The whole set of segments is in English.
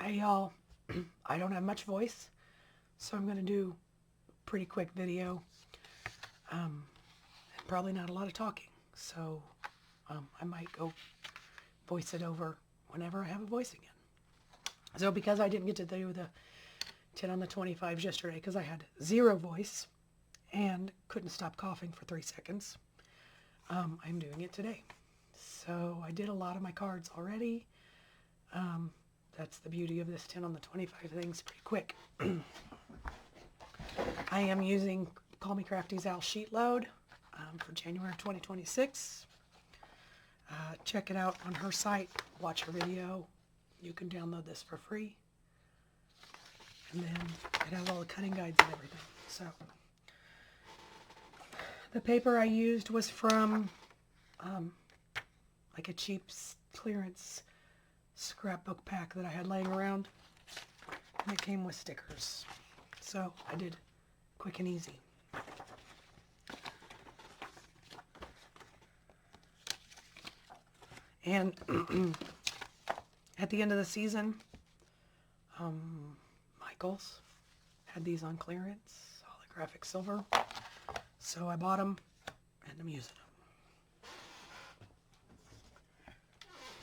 Hey y'all, I don't have much voice, so I'm going to do a pretty quick video, and probably not a lot of talking, so I might go voice it over whenever I have a voice again. So because I didn't get to do the 10 on the 25s yesterday because I had zero voice and couldn't stop coughing for 3 seconds, I'm doing it today. So I did a lot of my cards already. That's the beauty of this 10 on the 25 things, pretty quick. I am using Call Me Crafty's Al sheet load for January of 2026. Check it out on her site, watch her video. You can download this for free. And then it has all the cutting guides and everything. So the paper I used was from like a cheap clearance scrapbook pack that I had laying around, and it came with stickers, so I did quick and easy. And at the end of the season, Michaels had these on clearance, holographic silver, so I bought them and I'm using them.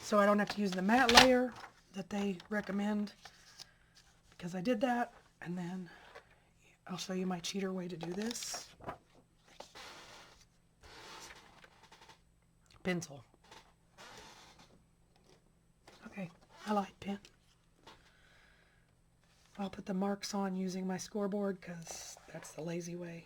So I don't have to use the matte layer that they recommend, because I did that. And then I'll show you my cheater way to do this. Pencil. Okay, I like pen. I'll put the marks on using my scoreboard because that's the lazy way.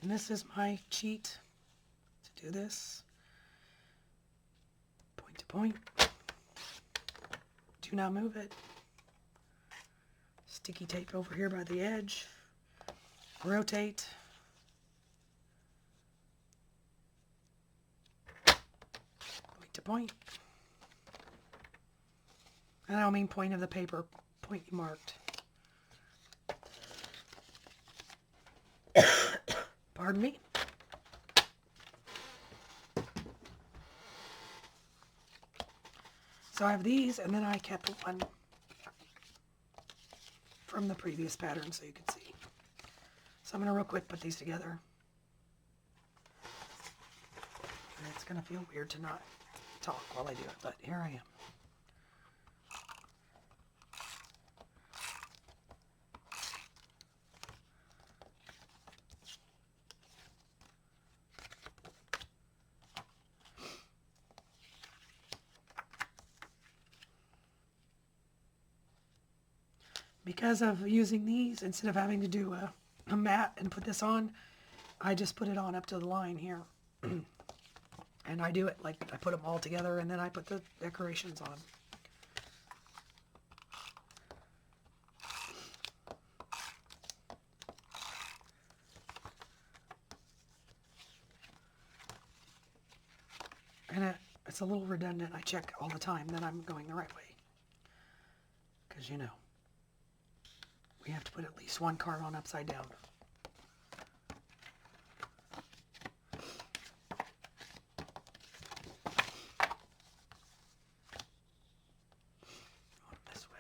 And this is my cheat to do this. Point to point. Do not move it. Sticky tape over here by the edge. Rotate. Point to point. And I don't mean point of the paper, point you marked. Pardon me. So I have these, and then I kept one from the previous pattern so you can see. So I'm going to real quick put these together. And it's going to feel weird to not talk while I do it, but here I am. Because of using these, instead of having to do a mat and put this on, I just put it on up to the line here. And I do it like I put them all together and then I put the decorations on. And it's a little redundant. I check all the time that I'm going the right way. Because, you know, we have to put at least one card on upside down. This way.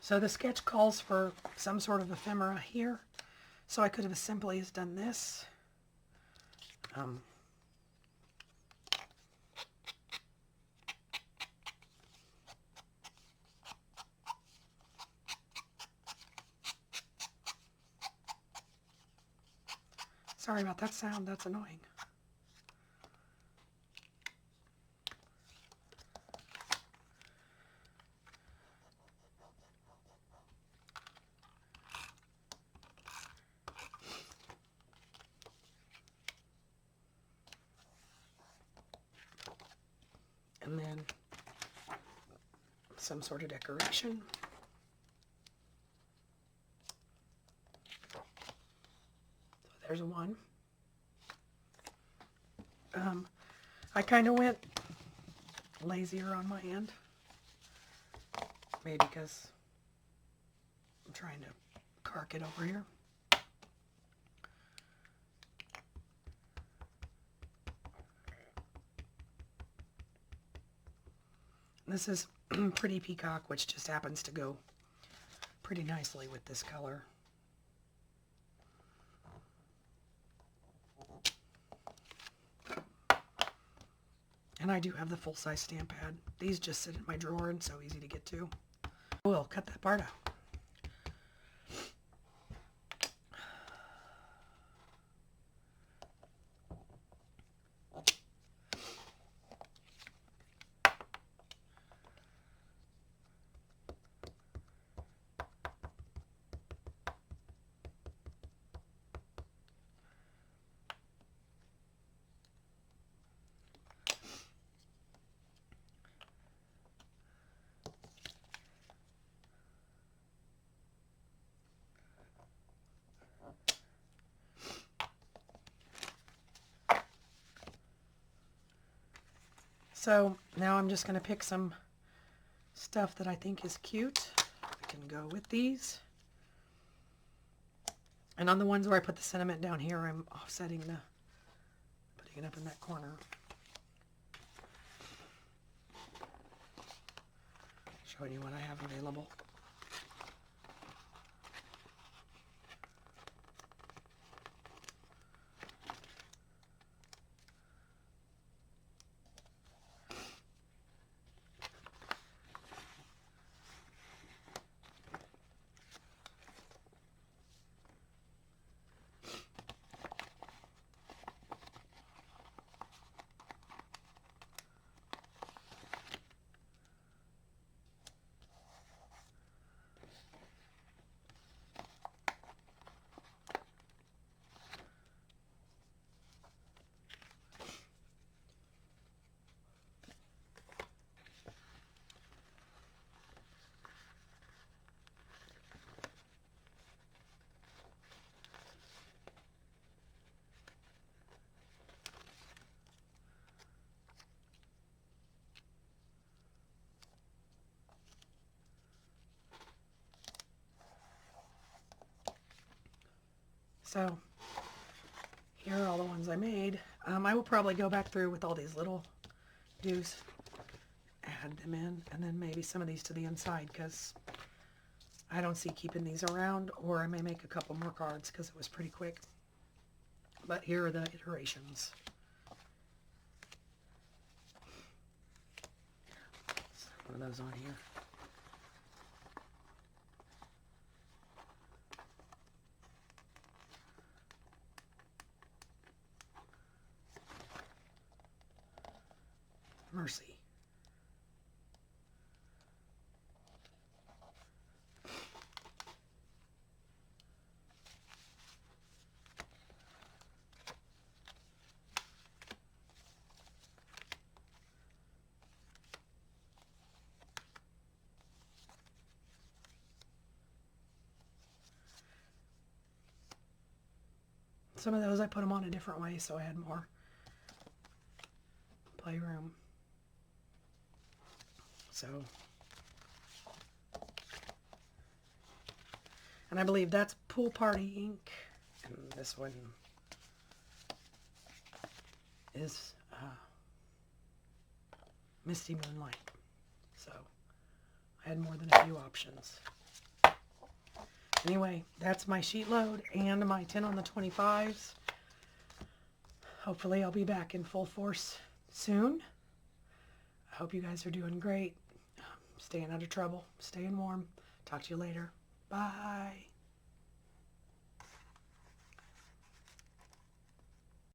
So the sketch calls for some sort of ephemera here. So I could have simply as done this. Sorry about that sound, that's annoying. And then some sort of decoration. So there's one. I kind of went lazier on my end. Maybe because I'm trying to cark it over here. This is Pretty Peacock, which just happens to go pretty nicely with this color. And I do have the full-size stamp pad. These just sit in my drawer and so easy to get to. We'll cut that part out. So now I'm just going to pick some stuff that I think is cute. I can go with these. And on the ones where I put the sentiment down here, I'm offsetting putting it up in that corner. Showing you what I have available. So here are all the ones I made. I will probably go back through with all these little do's, add them in, and then maybe some of these to the inside because I don't see keeping these around, or I may make a couple more cards because it was pretty quick. But here are the iterations. One of those on here. Mercy. Some of those I put them on a different way so I had more playroom. So, and I believe that's Pool Party ink, and this one is Misty Moonlight. So I had more than a few options. Anyway, that's my sheet load and my 10 on the 25s. Hopefully I'll be back in full force soon. I hope you guys are doing great. Staying out of trouble. Staying warm. Talk to you later. Bye.